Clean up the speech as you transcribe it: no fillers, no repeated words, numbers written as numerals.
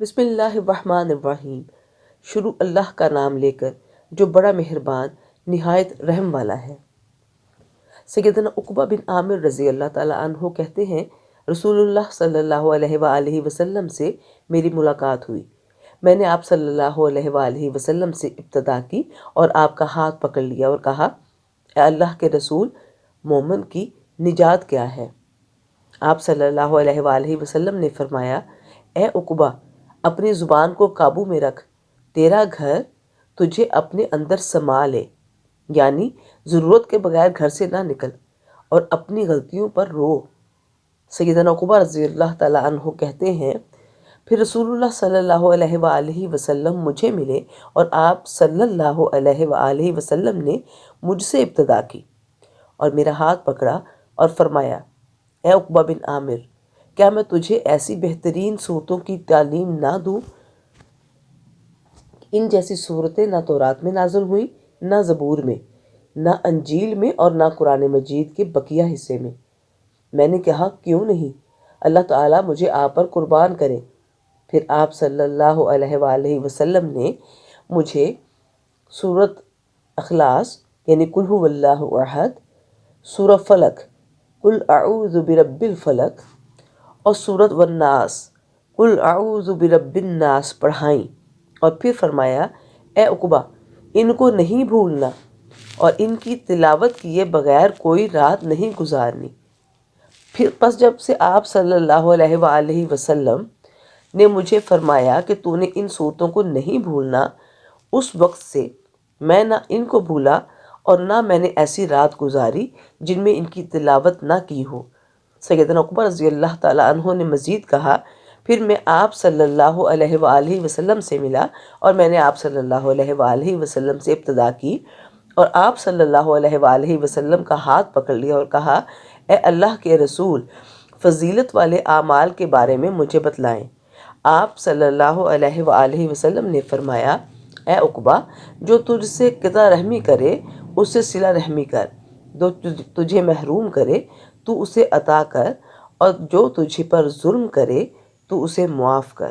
بسم اللہ الرحمن الرحیم۔ شروع اللہ کا نام لے کر جو بڑا مہربان نہایت رحم والا ہے۔ سیدنا عقبہ بن عامر رضی اللہ تعالیٰ عنہ کہتے ہیں، رسول اللہ صلی اللہ علیہ وآلہ وسلم سے میری ملاقات ہوئی۔ میں نے آپ صلی اللہ علیہ وآلہ وسلم سے ابتدا کی اور آپ کا ہاتھ پکڑ لیا اور کہا، اے اللہ کے رسول، مومن کی نجات کیا ہے؟ آپ صلی اللہ علیہ وآلہ وسلم نے فرمایا، اے عقبہ، اپنی زبان کو قابو میں رکھ، تیرا گھر تجھے اپنے اندر سما لے، یعنی ضرورت کے بغیر گھر سے نہ نکل اور اپنی غلطیوں پر رو۔ سیدنا عقبہ رضی اللہ تعالیٰ عنہ کہتے ہیں، پھر رسول اللہ صلی اللہ علیہ وآلہ وسلم مجھے ملے اور آپ صلی اللہ علیہ وآلہ وسلم نے مجھ سے ابتدا کی اور میرا ہاتھ پکڑا اور فرمایا، اے عقبہ بن عامر، کیا میں تجھے ایسی بہترین صورتوں کی تعلیم نہ دوں؟ ان جیسی صورتیں نہ تورات میں نازل ہوئیں، نہ زبور میں، نہ انجیل میں اور نہ قرآن مجید کے بقیہ حصے میں۔ میں نے کہا، کیوں نہیں؟ اللہ تعالیٰ مجھے آپ پر قربان کرے۔ پھر آپ صلی اللہ علیہ وآلہ وسلم نے مجھے سورۃ اخلاص یعنی قل ھو اللہ احد، سورہ فلق قل اعوذ برب الفلق اور سورۃ والناس قل اعوذ برب الناس پڑھائیں اور پھر فرمایا، اے عقبہ، ان کو نہیں بھولنا اور ان کی تلاوت کیے بغیر کوئی رات نہیں گزارنی۔ پھر پس جب سے آپ صلی اللہ علیہ وآلہ وسلم نے مجھے فرمایا کہ تو نے ان صورتوں کو نہیں بھولنا، اس وقت سے میں نہ ان کو بھولا اور نہ میں نے ایسی رات گزاری جن میں ان کی تلاوت نہ کی ہو۔ سیدنا عقبہ رضی اللہ تعالیٰ عنہ نے مزید کہا، پھر میں آپ صلی اللہ علیہ وآلہ وسلم سے ملا اور میں نے آپ صلی اللہ علیہ وآلہ وسلم سے ابتدا کی اور آپ صلی اللہ علیہ وآلہ وسلم کا ہاتھ پکڑ لیا اور کہا، اے اللہ کے رسول، فضیلت والے اعمال کے بارے میں مجھے بتلائیں۔ آپ صلی اللہ علیہ وآلہ وسلم نے فرمایا، اے عقبہ، جو تجھ سے قطع رحمی کرے اس سے صلہ رحمی کر، جو تجھے محروم کرے تو اسے عطا کر، اور جو تجھ پر ظلم کرے تو اسے معاف کر۔